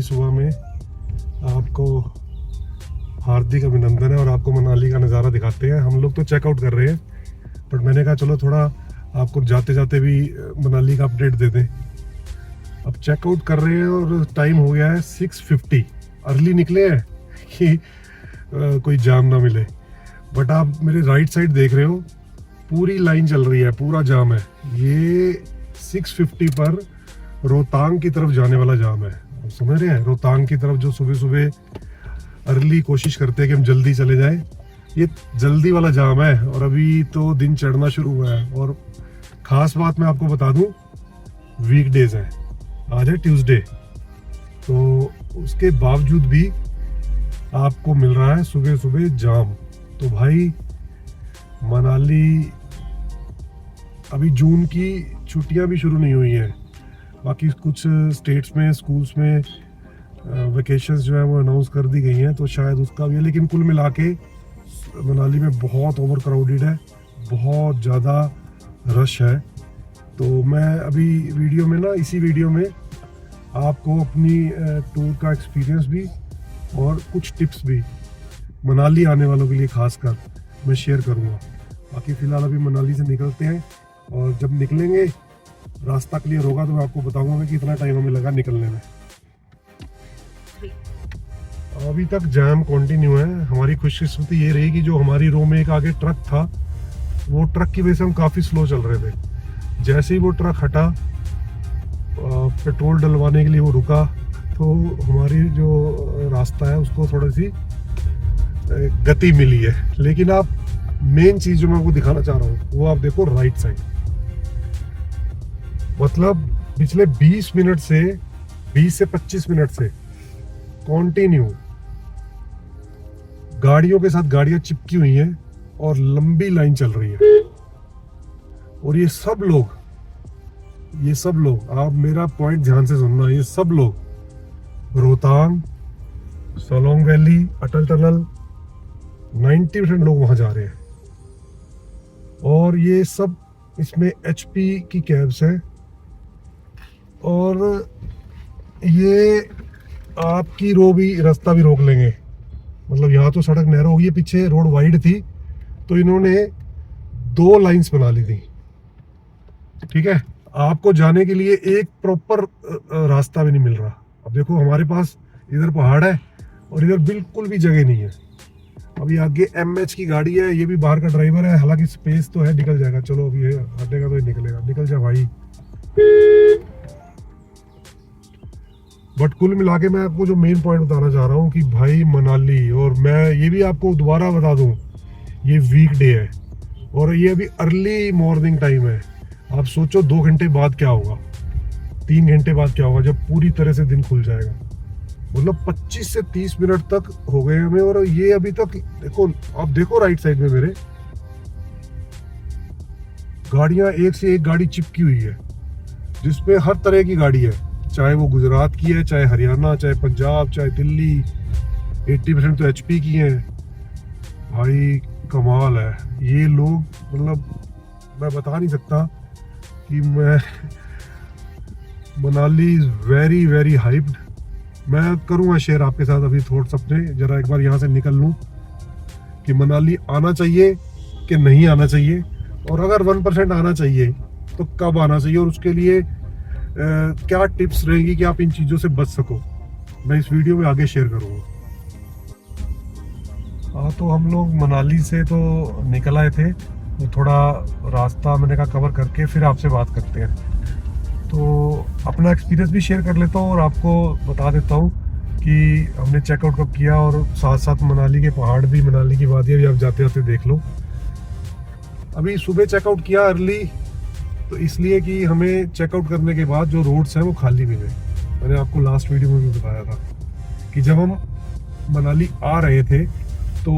सुबह में आपको हार्दिक अभिनंदन है और आपको मनाली का नज़ारा दिखाते हैं। हम लोग तो चेकआउट कर रहे हैं, बट मैंने कहा चलो थोड़ा आपको जाते जाते भी मनाली का अपडेट दे दें। अब चेकआउट कर रहे हैं और टाइम हो गया है 6:50। अर्ली निकले हैं कि कोई जाम ना मिले। बट आप मेरे राइट साइड देख रहे हो, पूरी लाइन चल रही है, पूरा जाम है। ये 6:50 पर रोहतांग की तरफ जाने वाला जाम है। आप समझ रहे हैं, रोहतांग की तरफ जो सुबह सुबह अर्ली कोशिश करते हैं कि हम जल्दी चले जाएं, ये जल्दी वाला जाम है। और अभी तो दिन चढ़ना शुरू हुआ है। और ख़ास बात मैं आपको बता दूं, वीकडेज है, आज है ट्यूसडे, तो उसके बावजूद भी आपको मिल रहा है सुबह सुबह जाम। तो भाई मनाली, अभी जून की छुट्टियां भी शुरू नहीं हुई हैं, बाकी कुछ स्टेट्स में स्कूल्स में वेकेशंस जो है वो अनाउंस कर दी गई हैं, तो शायद उसका भी है। लेकिन कुल मिला के मनाली में बहुत ओवर क्राउडेड है, बहुत ज़्यादा रश है। तो मैं अभी वीडियो में इसी वीडियो में आपको अपनी टूर का एक्सपीरियंस भी और कुछ टिप्स भी मनाली आने वालों के लिए खासकर मैं शेयर करूँगा। बाकी फ़िलहाल अभी मनाली से निकलते हैं, और जब निकलेंगे रास्ता क्लियर होगा तो मैं आपको बताऊंगा कि कितना टाइम हमें लगा निकलने में। अभी तक जाम कंटिन्यू है। हमारी खुशकिस्मती ये रही कि जो हमारी रो में एक आगे ट्रक था, वो ट्रक की वजह से हम काफ़ी स्लो चल रहे थे। जैसे ही वो ट्रक हटा, पेट्रोल डलवाने के लिए वो रुका, तो हमारी जो रास्ता है उसको थोड़ी सी गति मिली है। लेकिन आप मेन चीज़ जो मैं आपको दिखाना चाह रहा हूँ वो आप देखो राइट साइड। मतलब पिछले 20 मिनट से 20 से 25 मिनट से कंटिन्यू गाड़ियों के साथ गाड़ियां चिपकी हुई हैं और लंबी लाइन चल रही है। और ये सब लोग आप मेरा पॉइंट ध्यान से सुनना, ये सब लोग रोहतांग, सोलोंग वैली, अटल टनल, 90% लोग वहां जा रहे हैं। और ये सब इसमें HP की कैब्स हैं। और ये आपकी रास्ता भी रोक लेंगे। मतलब यहाँ तो सड़क नैरो हो गई है, पीछे रोड वाइड थी, तो इन्होंने 2 लाइंस बना ली थी। ठीक है, आपको जाने के लिए एक प्रॉपर रास्ता भी नहीं मिल रहा। अब देखो हमारे पास इधर पहाड़ है और इधर बिल्कुल भी जगह नहीं है। अभी आगे MH की गाड़ी है, ये भी बाहर का ड्राइवर है, हालांकि स्पेस तो है, निकल जाएगा। चलो अभी हटेगा तो निकलेगा, निकल जा भाई। बट कुल मिला के मैं आपको जो मेन पॉइंट बताना चाह रहा हूँ कि भाई मनाली, और मैं ये भी आपको दोबारा बता दूँ, ये वीकडे है और ये अभी अर्ली मॉर्निंग टाइम है। आप सोचो 2 घंटे बाद क्या होगा, 3 घंटे बाद क्या होगा जब पूरी तरह से दिन खुल जाएगा। मतलब 25 से 30 मिनट तक हो गए हमें, और ये अभी तक देखो, आप देखो राइट साइड में मेरे गाड़ियां, एक से एक गाड़ी चिपकी हुई है, जिसमें हर तरह की गाड़ी है, चाहे वो गुजरात की है, चाहे हरियाणा, चाहे पंजाब, चाहे दिल्ली। 80% तो HP की हैं। भाई कमाल है। ये लोग, मतलब मैं बता नहीं सकता कि मैं Manali is very very hyped. मैं करूँगा शेयर आपके साथ अभी थोड़ा अपने, जरा एक बार यहाँ से निकल लूँ कि मनाली आना चाहिए कि नहीं आना चाहिए, और अगर 1% आना चाहिए तो कब आना चाहिए, और उसके लिए क्या टिप्स रहेंगी कि आप इन चीज़ों से बच सको, मैं इस वीडियो में आगे शेयर करूँगा। हाँ, तो हम लोग मनाली से तो निकल आए थे, तो थोड़ा रास्ता मैंने कहा कवर करके फिर आपसे बात करते हैं। तो अपना एक्सपीरियंस भी शेयर कर लेता हूँ और आपको बता देता हूँ कि हमने चेकआउट कब किया, और साथ साथ मनाली के पहाड़ भी, मनाली की वादियाँ भी आप जाते जाते देख लो। अभी सुबह चेकआउट किया अर्ली, तो इसलिए कि हमें चेकआउट करने के बाद जो रोड्स हैं वो खाली मिले। मैंने आपको लास्ट वीडियो में भी बताया था कि जब हम मनाली आ रहे थे तो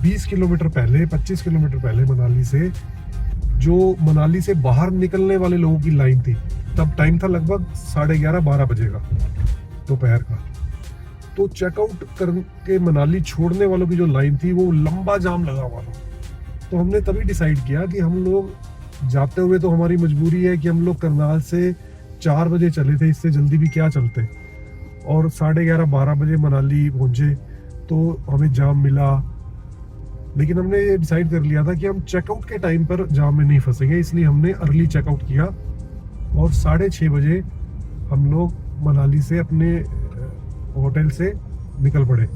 20 किलोमीटर पहले, 25 किलोमीटर पहले मनाली से, जो मनाली से बाहर निकलने वाले लोगों की लाइन थी, तब टाइम था लगभग 11:30-12 बजे का दोपहर का। तो चेकआउट करके मनाली छोड़ने वालों की जो लाइन थी वो लंबा जाम लगा हुआ था। तो हमने तभी डिसाइड किया कि हम लोग जाते हुए, तो हमारी मजबूरी है कि हम लोग करनाल से 4 बजे चले थे, इससे जल्दी भी क्या चलते, और 11:30-12 बजे मनाली पहुंचे तो हमें जाम मिला। लेकिन हमने ये डिसाइड कर लिया था कि हम चेकआउट के टाइम पर जाम में नहीं फंसेंगे, इसलिए हमने अर्ली चेकआउट किया और 6:30 बजे हम लोग मनाली से अपने होटल से निकल पड़े।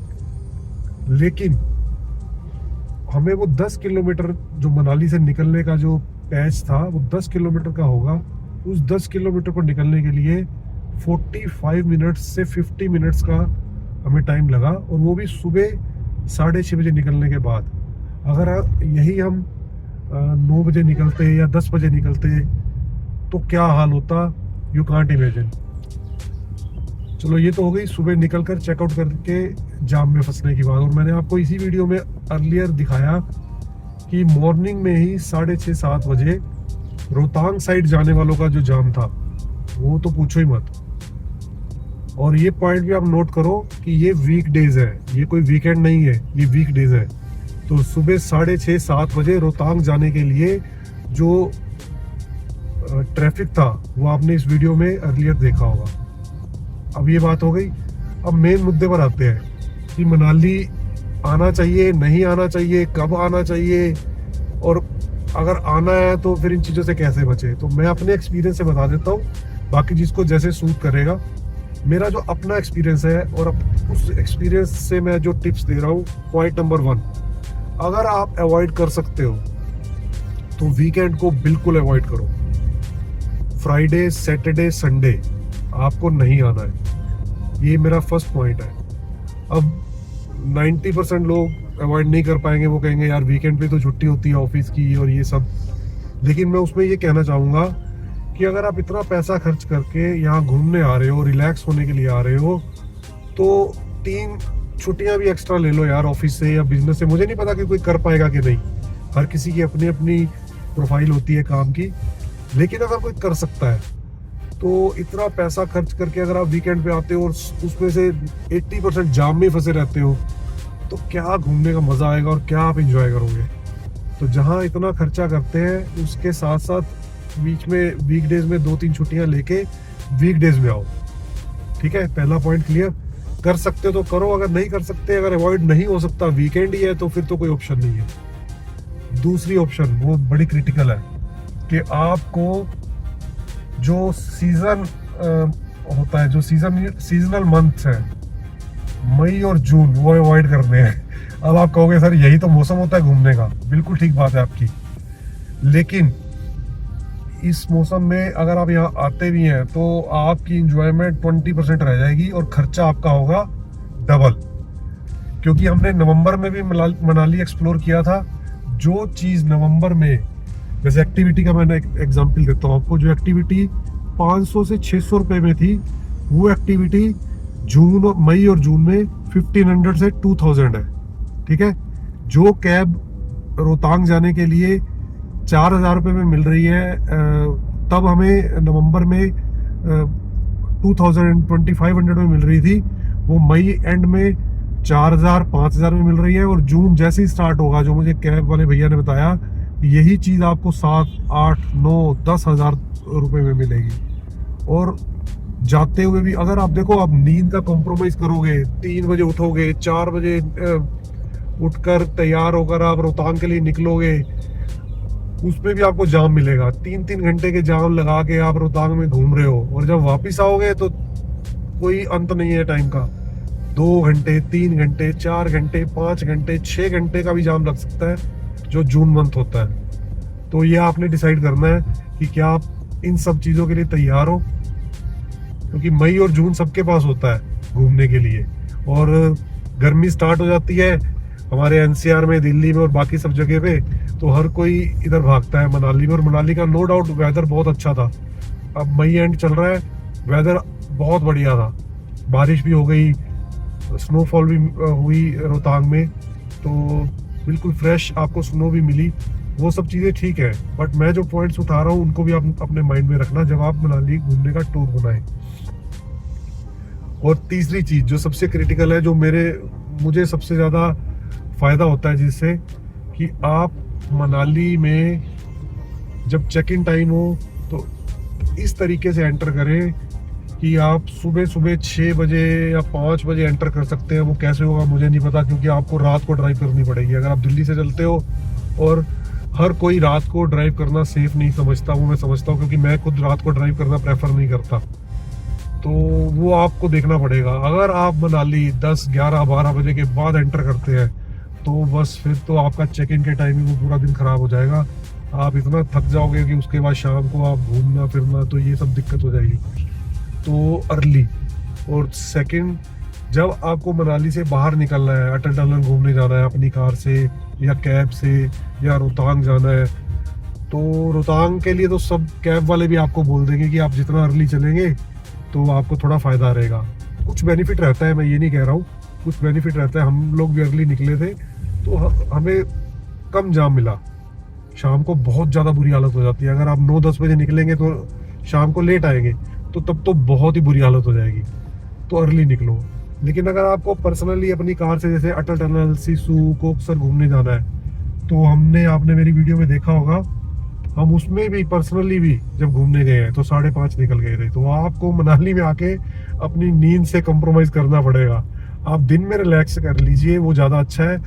लेकिन हमें वो 10 किलोमीटर जो मनाली से निकलने का जो पैच था वो 10 किलोमीटर का होगा। उस 10 किलोमीटर को निकलने के लिए 45 मिनट्स से 50 मिनट्स का हमें टाइम लगा, और वो भी सुबह 6:30 बजे निकलने के बाद। अगर यही हम 9 बजे निकलते या 10 बजे निकलते तो क्या हाल होता, यू कांट इमेजिन। चलो ये तो हो गई सुबह निकलकर चेकआउट करके जाम में फंसने की बात। और मैंने आपको इसी वीडियो में अर्लियर दिखाया कि मॉर्निंग में ही 6:30-7 बजे रोहतांग साइड जाने वालों का जो जाम था वो तो पूछो ही मत। और ये पॉइंट भी आप नोट करो कि ये वीकडेज है, ये कोई वीकेंड नहीं है, ये वीकडेज है। तो सुबह 6:30-7 बजे रोहतांग जाने के लिए जो ट्रैफिक था वो आपने इस वीडियो में अर्लियर देखा होगा। अब ये बात हो गई। अब मेन मुद्दे पर आते हैं कि मनाली आना चाहिए, नहीं आना चाहिए, कब आना चाहिए, और अगर आना है तो फिर इन चीज़ों से कैसे बचे। तो मैं अपने एक्सपीरियंस से बता देता हूँ, बाकी जिसको जैसे सूट करेगा। मेरा जो अपना एक्सपीरियंस है और उस एक्सपीरियंस से मैं जो टिप्स दे रहा हूँ, पॉइंट नंबर 1, अगर आप अवॉइड कर सकते हो तो वीकेंड को बिल्कुल अवॉइड करो। फ्राइडे, सैटरडे, संडे आपको नहीं आना है, ये मेरा फर्स्ट पॉइंट है। अब 90% लोग अवॉइड नहीं कर पाएंगे, वो कहेंगे यार वीकेंड पे तो छुट्टी होती है ऑफिस की और ये सब। लेकिन मैं उसमें ये कहना चाहूँगा कि अगर आप इतना पैसा खर्च करके यहाँ घूमने आ रहे हो, रिलैक्स होने के लिए आ रहे हो, तो 3 छुट्टियाँ भी एक्स्ट्रा ले लो यार ऑफिस से या बिजनेस से। मुझे नहीं पता कि कोई कर पाएगा कि नहीं, हर किसी की अपनी अपनी प्रोफाइल होती है काम की, लेकिन अगर कोई कर सकता है तो इतना पैसा खर्च करके अगर आप वीकेंड पे आते हो और उसमें से 80% जाम में फंसे रहते हो तो क्या घूमने का मजा आएगा और क्या आप एंजॉय करोगे। तो जहाँ इतना खर्चा करते हैं उसके साथ साथ बीच में वीकडेज में 2-3 छुट्टियां लेके वीकडेज में आओ। ठीक है, पहला पॉइंट क्लियर। कर सकते हो तो करो, अगर नहीं कर सकते, अगर अवॉइड नहीं हो सकता, वीकेंड ही है, तो फिर तो कोई ऑप्शन नहीं है। दूसरी ऑप्शन वो बड़ी क्रिटिकल है कि आपको जो सीजन होता है, जो सीजनल मंथ्स है, मई और जून, वो अवॉइड करने हैं। अब आप कहोगे सर यही तो मौसम होता है घूमने का, बिल्कुल ठीक बात है आपकी। लेकिन इस मौसम में अगर आप यहाँ आते भी हैं तो आपकी इंजॉयमेंट 20% रह जाएगी और खर्चा आपका होगा डबल। क्योंकि हमने नवंबर में भी मनाली एक्सप्लोर किया था। जो चीज़ नवंबर में, जैसे एक्टिविटी का मैंने एक एग्जांपल देता हूँ आपको, जो एक्टिविटी 500 से 600 रुपये में थी, वो एक्टिविटी मई और जून में 1500 से 2000 है। ठीक है, जो कैब रोहतांग जाने के लिए 4000 रुपये में मिल रही है, तब हमें नवंबर में 2500 में मिल रही थी, वो मई एंड में 4000-5000 में मिल रही है। और जून जैसे ही स्टार्ट होगा, जो मुझे कैब वाले भैया ने बताया, यही चीज़ आपको 7-8-9-10 हज़ार रुपये में मिलेगी। और जाते हुए भी अगर आप देखो, आप नींद का कॉम्प्रोमाइज़ करोगे, 3 बजे उठोगे, 4 बजे उठकर तैयार होकर आप रोहतांग के लिए निकलोगे, उसमें भी आपको जाम मिलेगा। 3-3 घंटे के जाम लगा के आप रोहतांग में घूम रहे हो, और जब वापस आओगे तो कोई अंत नहीं है टाइम का। 2 घंटे, 3 घंटे, 4 घंटे, 5 घंटे, 6 घंटे का भी जाम लग सकता है, जो जून मंथ होता है। तो ये आपने डिसाइड करना है कि क्या आप इन सब चीज़ों के लिए तैयार हो, क्योंकि मई और जून सबके पास होता है घूमने के लिए। और गर्मी स्टार्ट हो जाती है हमारे एनसीआर में, दिल्ली में और बाकी सब जगह पे, तो हर कोई इधर भागता है मनाली में। और मनाली का नो डाउट वेदर बहुत अच्छा था। अब मई एंड चल रहा है, वेदर बहुत बढ़िया था, बारिश भी हो गई, स्नोफॉल भी हुई रोहतांग में, तो बिल्कुल फ्रेश आपको स्नो भी मिली। वो सब चीज़ें ठीक है, बट मैं जो पॉइंट्स उठा रहा हूँ उनको भी आप अपने माइंड में रखना जब आप मनाली घूमने का टूर बनाएं। और तीसरी चीज़ जो सबसे क्रिटिकल है, जो मुझे सबसे ज़्यादा फ़ायदा होता है जिससे, कि आप मनाली में जब चेक इन टाइम हो तो इस तरीके से एंटर करें कि आप सुबह सुबह 6 बजे या 5 बजे एंटर कर सकते हैं। वो कैसे होगा मुझे नहीं पता, क्योंकि आपको रात को ड्राइव करनी पड़ेगी अगर आप दिल्ली से चलते हो। और हर कोई रात को ड्राइव करना सेफ नहीं समझता, वो मैं समझता हूँ, क्योंकि मैं खुद रात को ड्राइव करना प्रेफर नहीं करता। तो वो आपको देखना पड़ेगा। अगर आप मनाली 10, 11, 12 बजे के बाद एंटर करते हैं तो बस फिर तो आपका चेक इन के टाइमिंग में पूरा दिन खराब हो जाएगा। आप इतना थक जाओगे कि उसके बाद शाम को आप घूमना फिरना, तो ये सब दिक्कत हो जाएगी। तो अर्ली। और सेकंड, जब आपको मनाली से बाहर निकलना है, अटल टनल घूमने जाना है अपनी कार से या कैब से, या रोहतांग जाना है, तो रोहतांग के लिए तो सब कैब वाले भी आपको बोल देंगे कि आप जितना अर्ली चलेंगे तो आपको थोड़ा फ़ायदा रहेगा। कुछ बेनिफिट रहता है, मैं ये नहीं कह रहा हूँ, कुछ बेनिफिट रहता है। हम लोग भी अर्ली निकले थे तो हमें कम जाम मिला। शाम को बहुत ज़्यादा बुरी हालत हो जाती है। अगर आप 9-10 बजे निकलेंगे तो शाम को लेट आएंगे, तो तब तो बहुत ही बुरी हालत हो जाएगी। तो अर्ली निकलो। लेकिन अगर आपको पर्सनली अपनी कार से जैसे अटल टनल, सिसु, कोकसर घूमने जाना है, तो आपने मेरी वीडियो में देखा होगा, हम उसमें भी पर्सनली भी जब घूमने गए हैं तो 5:30 निकल गए थे। तो आपको मनाली में आके अपनी नींद से कम्प्रोमाइज करना पड़ेगा। आप दिन में रिलैक्स कर लीजिए, वो ज़्यादा अच्छा है,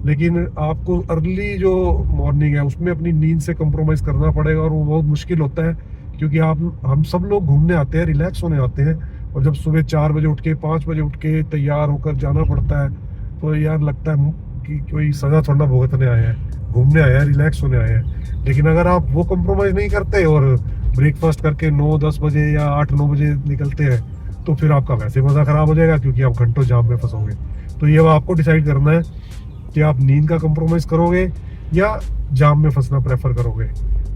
लेकिन आपको अर्ली जो मॉर्निंग है उसमें अपनी नींद से कम्प्रोमाइज करना पड़ेगा। और वो बहुत मुश्किल होता है, क्योंकि हम सब लोग घूमने आते हैं, रिलैक्स होने आते हैं, और जब सुबह 4 बजे उठ के 5 बजे उठ के तैयार होकर जाना पड़ता है, तो यार लगता है कि कोई सजा थोड़ा भुगतने आए हैं, घूमने आए हैं, रिलैक्स होने आए हैं। लेकिन अगर आप वो कम्प्रोमाइज़ नहीं करते और ब्रेकफास्ट करके 9-10 बजे या 8-9 बजे निकलते हैं, तो फिर आपका वैसे मज़ा ख़राब हो जाएगा, क्योंकि आप घंटों जाम में फंसोगे। तो ये आपको डिसाइड करना है कि आप नींद का कम्प्रोमाइज़ करोगे या जाम में फंसना प्रेफर करोगे।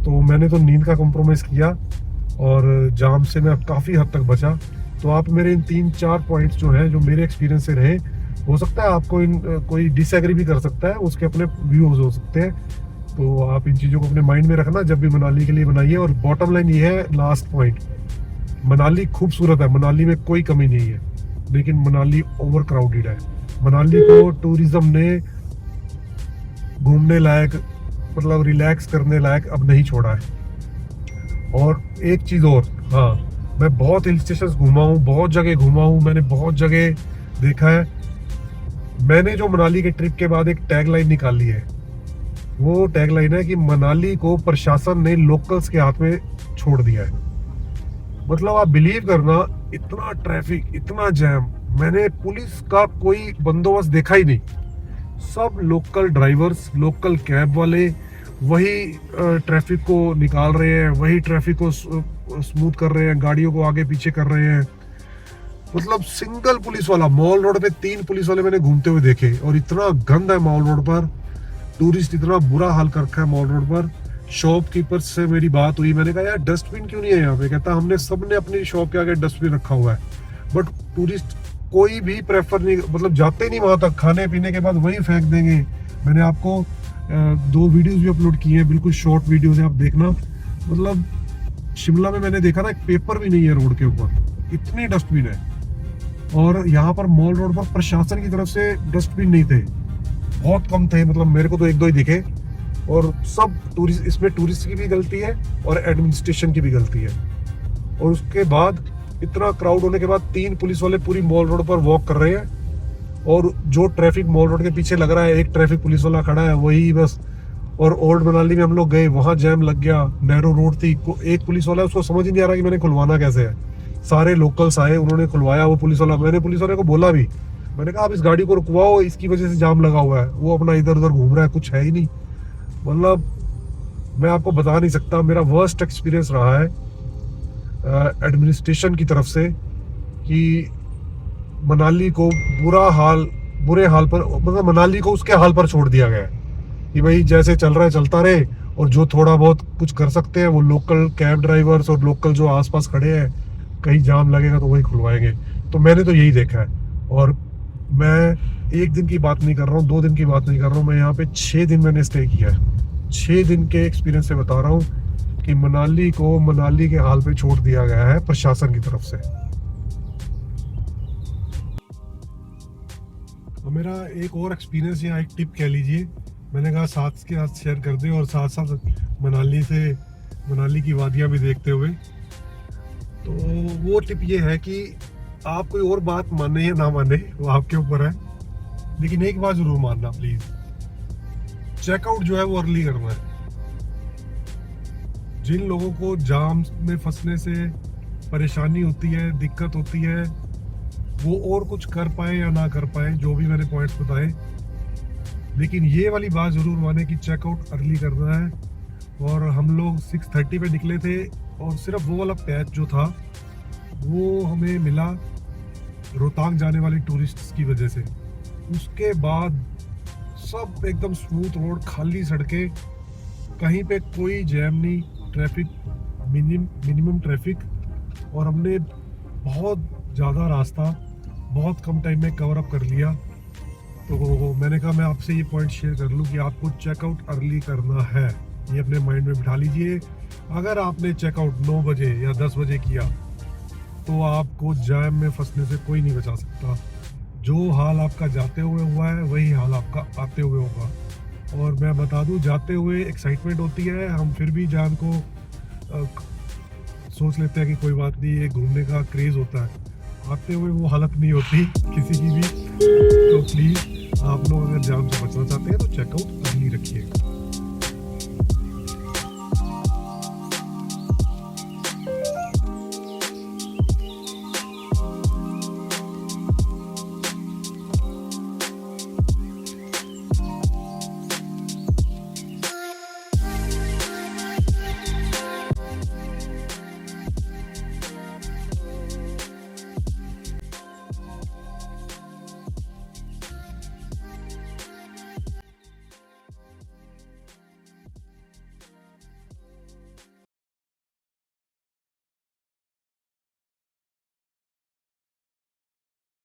तो मैंने तो नींद का कम्प्रोमाइज़ किया और जाम से मैं काफ़ी हद तक बचा। तो आप मेरे इन 3-4 पॉइंट्स जो हैं, जो मेरे एक्सपीरियंस से रहे, हो सकता है आपको कोई डिसएग्री भी कर सकता है, उसके अपने व्यूज हो सकते हैं। तो आप इन चीज़ों को अपने माइंड में रखना जब भी मनाली के लिए बनाइए। और बॉटम लाइन ये है, लास्ट पॉइंट, मनाली खूबसूरत है, मनाली में कोई कमी नहीं है, लेकिन मनाली ओवर क्राउडेड है। मनाली को टूरिज्म ने घूमने लायक, मतलब रिलैक्स करने लायक अब नहीं छोड़ा है। और एक चीज़ और, हाँ, मैं बहुत हिल स्टेशन घूमा हूँ, बहुत जगह घूमा हूँ, मैंने बहुत जगह देखा है। मैंने जो मनाली के ट्रिप के बाद एक टैगलाइन निकाली है, वो टैगलाइन है कि मनाली को प्रशासन ने लोकल्स के हाथ में छोड़ दिया है। मतलब आप बिलीव करना, इतना ट्रैफिक, इतना जैम, मैंने पुलिस का कोई बंदोबस्त देखा ही नहीं। सब लोकल ड्राइवर्स, लोकल कैब वाले वही ट्रैफिक को निकाल रहे हैं, वही ट्रैफिक को स्मूथ कर रहे हैं, गाड़ियों को आगे पीछे कर रहे हैं। मतलब सिंगल पुलिस वाला, मॉल रोड पे 3 पुलिस वाले मैंने घूमते हुए देखे। और इतना गंद है मॉल रोड पर, टूरिस्ट इतना बुरा हाल कर रखा है मॉल रोड पर। शॉपकीपर से मेरी बात हुई, मैंने कहा यार डस्टबिन क्यों नहीं है यहाँ पे? कहता हमने सबने अपनी शॉप के आगे डस्टबिन रखा हुआ है, बट टूरिस्ट कोई भी प्रेफर नहीं, मतलब जाते नहीं वहां तक, खाने पीने के बाद वहीं फेंक देंगे। मैंने आपको 2 वीडियोस भी अपलोड किए हैं, बिल्कुल शॉर्ट वीडियोस है, आप देखना। मतलब शिमला में मैंने देखा ना, एक पेपर भी नहीं है रोड के ऊपर, इतनी डस्टबिन है। और यहाँ पर मॉल रोड पर प्रशासन की तरफ से डस्टबिन नहीं थे, बहुत कम थे, मतलब मेरे को तो 1-2 ही दिखे। और सब टूरिस्ट, इसमें टूरिस्ट की भी गलती है और एडमिनिस्ट्रेशन की भी गलती है। और उसके बाद इतना क्राउड होने के बाद 3 पुलिस वाले पूरी मॉल रोड पर वॉक कर रहे हैं, और जो ट्रैफिक मॉल रोड के पीछे लग रहा है, एक ट्रैफिक पुलिस वाला खड़ा है, वही बस। और ओल्ड मनाली में हम लोग गए, वहाँ जैम लग गया, नैरो रोड थी, एक पुलिस वाला, उसको समझ ही नहीं आ रहा कि मैंने खुलवाना कैसे है। सारे लोकल्स आए, उन्होंने खुलवाया। वो पुलिस वाला, मैंने पुलिस वाले को बोला भी, मैंने कहा आप इस गाड़ी को रुकवाओ, इसकी वजह से जाम लगा हुआ है। वो अपना इधर उधर घूम रहा है, कुछ है ही नहीं। मतलब मैं आपको बता नहीं सकता, मेरा वर्स्ट एक्सपीरियंस रहा है एडमिनिस्ट्रेशन की तरफ से, कि मनाली को बुरे हाल पर, मतलब मनाली को उसके हाल पर छोड़ दिया गया है कि भाई जैसे चल रहा है चलता रहे, और जो थोड़ा बहुत कुछ कर सकते हैं वो लोकल कैब ड्राइवर्स और लोकल जो आसपास खड़े हैं, कहीं जाम लगेगा तो वही खुलवाएंगे। तो मैंने तो यही देखा है। और मैं 1 दिन की बात नहीं कर रहा हूँ, 2 दिन की बात नहीं कर रहा हूँ, मैं यहाँ पे 6 दिन मैंने स्टे किया है। 6 दिन के एक्सपीरियंस से बता रहा हूँ कि मनाली को मनाली के हाल पे छोड़ दिया गया है प्रशासन की तरफ से। और मेरा एक और एक्सपीरियंस या एक टिप कह लीजिए, मैंने कहा साथ के साथ शेयर कर दें, और साथ साथ मनाली की वादियाँ भी देखते हुए। तो वो टिप ये है कि आप कोई और बात माने या ना माने वो आपके ऊपर है, लेकिन एक बात जरूर मानना प्लीज, चेकआउट जो है वो अर्ली करना है। जिन लोगों को जाम में फंसने से परेशानी होती है, दिक्कत होती है, वो और कुछ कर पाए या ना कर पाए, जो भी मैंने पॉइंट्स बताए, लेकिन ये वाली बात जरूर माने कि चेकआउट अर्ली करना है। और हम लोग 6:30 पे निकले थे और सिर्फ वो वाला पैच जो था वो हमें मिला रोहतांग जाने वाले टूरिस्ट्स की वजह से। उसके बाद सब एकदम स्मूथ रोड, खाली सड़कें, कहीं पे कोई जैम नहीं, ट्रैफिक मिनिमम ट्रैफिक, और हमने बहुत ज़्यादा रास्ता बहुत कम टाइम में कवर अप कर लिया। तो मैंने कहा मैं आपसे ये पॉइंट शेयर कर लूँ कि आपको चेकआउट अर्ली करना है, ये अपने माइंड में बिठा लीजिए। अगर आपने चेकआउट 9 बजे या 10 बजे किया तो आपको जैम में फंसने से कोई नहीं बचा सकता। जो हाल आपका जाते हुए हुआ है वही हाल आपका आते हुए होगा। और मैं बता दूं, जाते हुए एक्साइटमेंट होती है, हम फिर भी जान को सोच लेते हैं कि कोई बात नहीं, ये घूमने का क्रेज़ होता है। आते हुए वो हालत नहीं होती किसी की भी। तो प्लीज़ आप लोग अगर जाम से बचना चाहते हैं तो चेकआउट